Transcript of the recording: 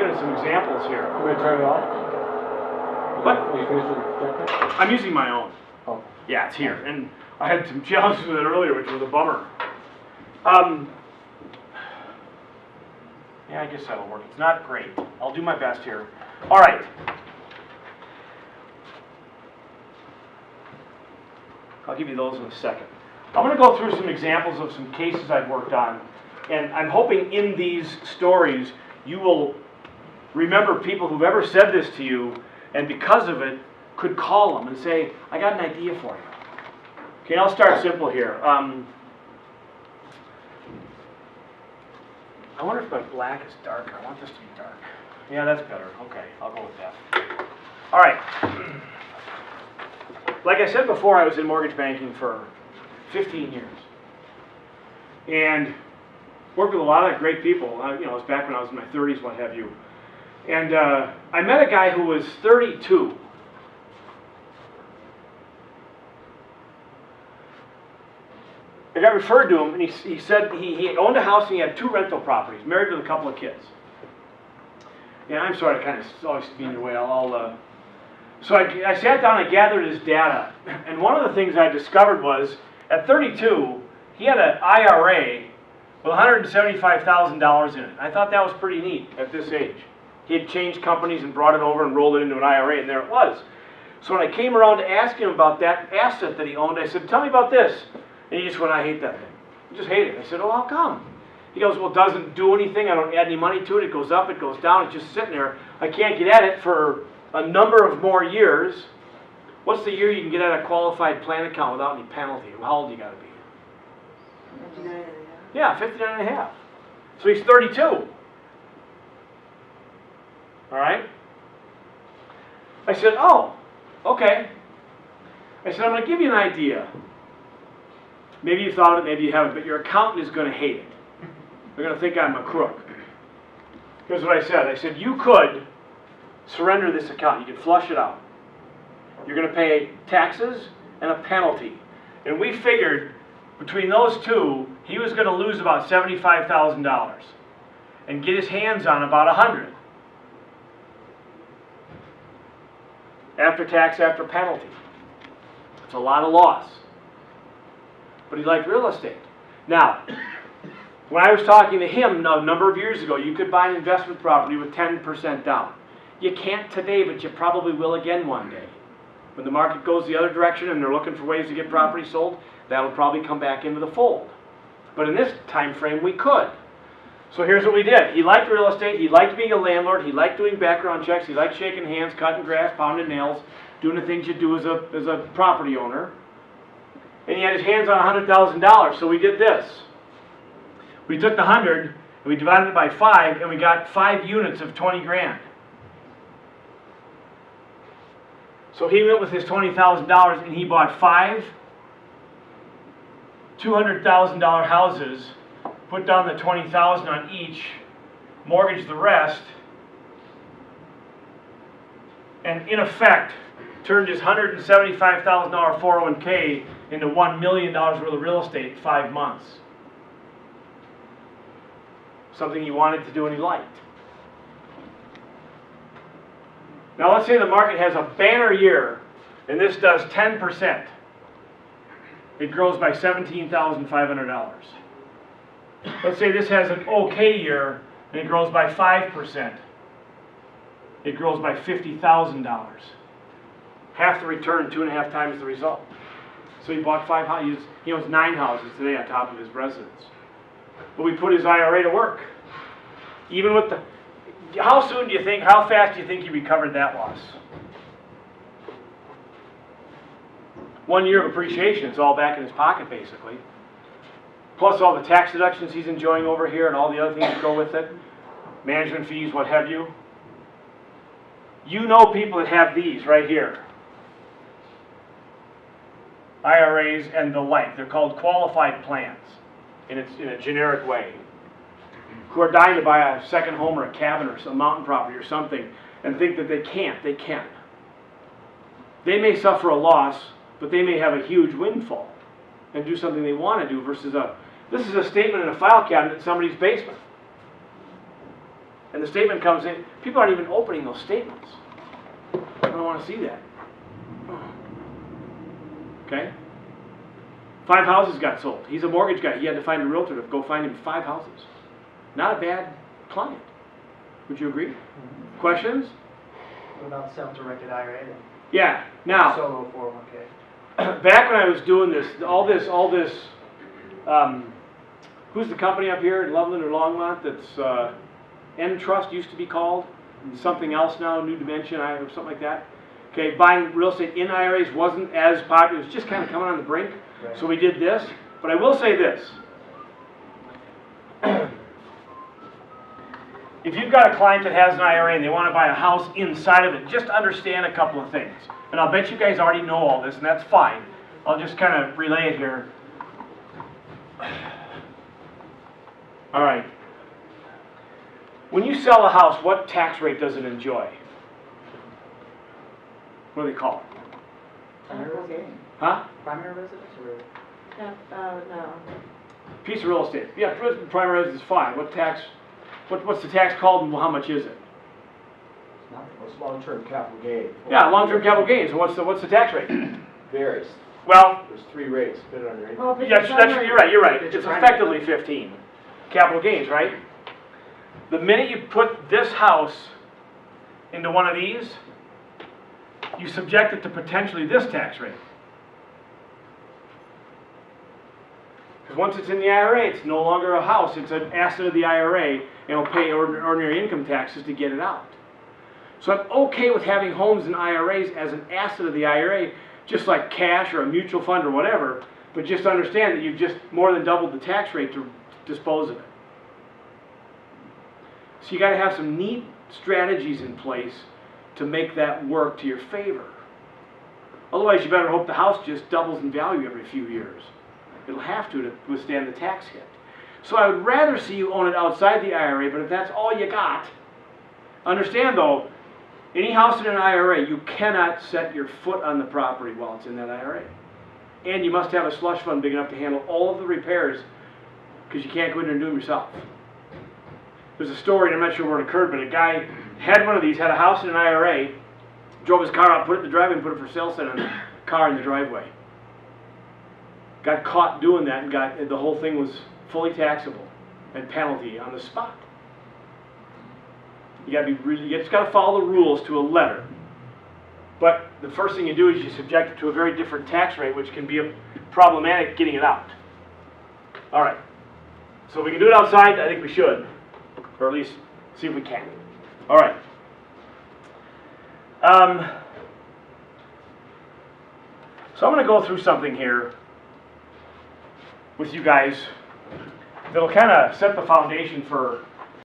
looking at some examples here. I'm going to turn it off. What? Are you finished with the check? I'm using my own. Oh. Yeah, it's here. And I had some challenges with it earlier, which was a bummer. Yeah, I guess that'll work. It's not great. I'll do my best here. All right. I'll give you those in a second. I'm going to go through some examples of some cases I've worked on. And I'm hoping in these stories you will remember people who've ever said this to you, and because of it, could call them and say, I got an idea for you. Okay, I'll start simple here. I wonder if my black is darker. I want this to be dark. Yeah, that's better. Okay, I'll go with that. All right. Like I said before, I was in mortgage banking for 15 years. And worked with a lot of great people. You know, it was back when I was in my 30s, what have you. And I met a guy who was 32. I got referred to him, and he said he owned a house and he had 2 rental properties, married with a couple of kids. And I'm sorry to kind of always be in your way. So I sat down and gathered his data. And one of the things I discovered was, at 32, he had an IRA with $175,000 in it. I thought that was pretty neat at this age. He had changed companies and brought it over and rolled it into an IRA, and there it was. So when I came around to ask him about that asset that he owned, I said, tell me about this. And he just went, I hate that thing. I just hate it. I said, well, how come? He goes, well, it doesn't do anything. I don't add any money to it. It goes up, it goes down. It's just sitting there. I can't get at it for a number of more years. What's the year you can get at a qualified plan account without any penalty? How old you got to be? 59 and a half. Yeah, 59 and a half. So he's 32. All right? I said, oh, okay. I said, I'm going to give you an idea. Maybe you thought of it, maybe you haven't, but your accountant is going to hate it. They're going to think I'm a crook. Here's what I said. I said, you could surrender this account. You could flush it out. You're going to pay taxes and a penalty. And we figured between those two, he was going to lose about $75,000 and get his hands on about $100,000. After tax, after penalty. It's a lot of loss. But he liked real estate. Now, when I was talking to him a number of years ago, you could buy an investment property with 10% down. You can't today, but you probably will again one day. When the market goes the other direction and they're looking for ways to get property sold, that'll probably come back into the fold. But in this time frame, we could. So here's what we did. He liked real estate. He liked being a landlord. He liked doing background checks. He liked shaking hands, cutting grass, pounding nails, doing the things you do as a property owner. And he had his hands on $100,000. So we did this. We took the 100 and we divided it by 5, and we got 5 units of 20 grand. So he went with his $20,000 and he bought 5 $200,000 houses, put down the $20,000 on each, mortgaged the rest, and in effect turned his $175,000 401k into $1 million worth of real estate in 5 months. Something he wanted to do and he liked. Now let's say the market has a banner year and this does 10%. It grows by $17,500. Let's say this has an okay year and it grows by 5%. It grows by $50,000. Half the return, 2.5 times the result. So he bought 5 houses. He owns 9 houses today on top of his residence. But we put his IRA to work. Even with the, how fast do you think he recovered that loss? 1 year of appreciation, it's all back in his pocket basically. Plus all the tax deductions he's enjoying over here and all the other things that go with it. Management fees, what have you. You know people that have these right here. IRAs and the like. They're called qualified plans in a generic way. Who are dying to buy a second home or a cabin or some mountain property or something and think that they can't. They can. They may suffer a loss, but they may have a huge windfall and do something they want to do versus this is a statement in a file cabinet in somebody's basement. And the statement comes in, people aren't even opening those statements. I don't want to see that. Okay? 5 houses got sold. He's a mortgage guy. He had to find a realtor to go find him 5 houses. Not a bad client. Would you agree? Questions? What about self-directed IRA then? Yeah. Now, Solo 401k. back when I was doing this, all this, who's the company up here in Loveland or Longmont that's, N-Trust used to be called, something else now, New Dimension, or something like that. Okay, buying real estate in IRAs wasn't as popular, it was just kind of coming on the brink, Right. so we did this. But I will say this. If you've got a client that has an IRA and they want to buy a house inside of it, just understand a couple of things. And I'll bet you guys already know all this, and that's fine. I'll just kind of relay it here. All right. When you sell a house, what tax rate does it enjoy? What do they call it? Primary gain. Huh? Primary residence or? No. Piece of real estate. Yeah, primary residence is fine. What tax? What's the tax called, and how much is it? What's long-term capital gain? Yeah, long-term capital gains. So what's the tax rate? Varies. Well, There's 3 rates, depending on your income. Well, if yes, it's that's, primary- you're right. You're right. It's effectively 15 capital gains, right? The minute you put this house into one of these, you subject it to potentially this tax rate. Because once it's in the IRA, it's no longer a house, it's an asset of the IRA, and it'll pay ordinary income taxes to get it out. So I'm okay with having homes in IRAs as an asset of the IRA, just like cash or a mutual fund or whatever, but just understand that you've just more than doubled the tax rate to dispose of it. So you got to have some neat strategies in place to make that work to your favor. Otherwise, you better hope the house just doubles in value every few years. It'll have to withstand the tax hit. So I would rather see you own it outside the IRA, but if that's all you got, understand though, any house in an IRA, you cannot set your foot on the property while it's in that IRA. And you must have a slush fund big enough to handle all of the repairs, because you can't go in there and do them yourself. There's a story, and I'm not sure where it occurred, but a guy had one of these, had a house in an IRA, drove his car out, put it in the driveway, and put it for sale sign on the car in the driveway. Got caught doing that, and the whole thing was fully taxable and penalty on the spot. You just got to follow the rules to a letter. But the first thing you do is you subject it to a very different tax rate, which can be problematic getting it out. All right. So we can do it outside. I think we should, or at least see if we can. All right. So I'm going to go through something here with you guys that'll kind of set the foundation for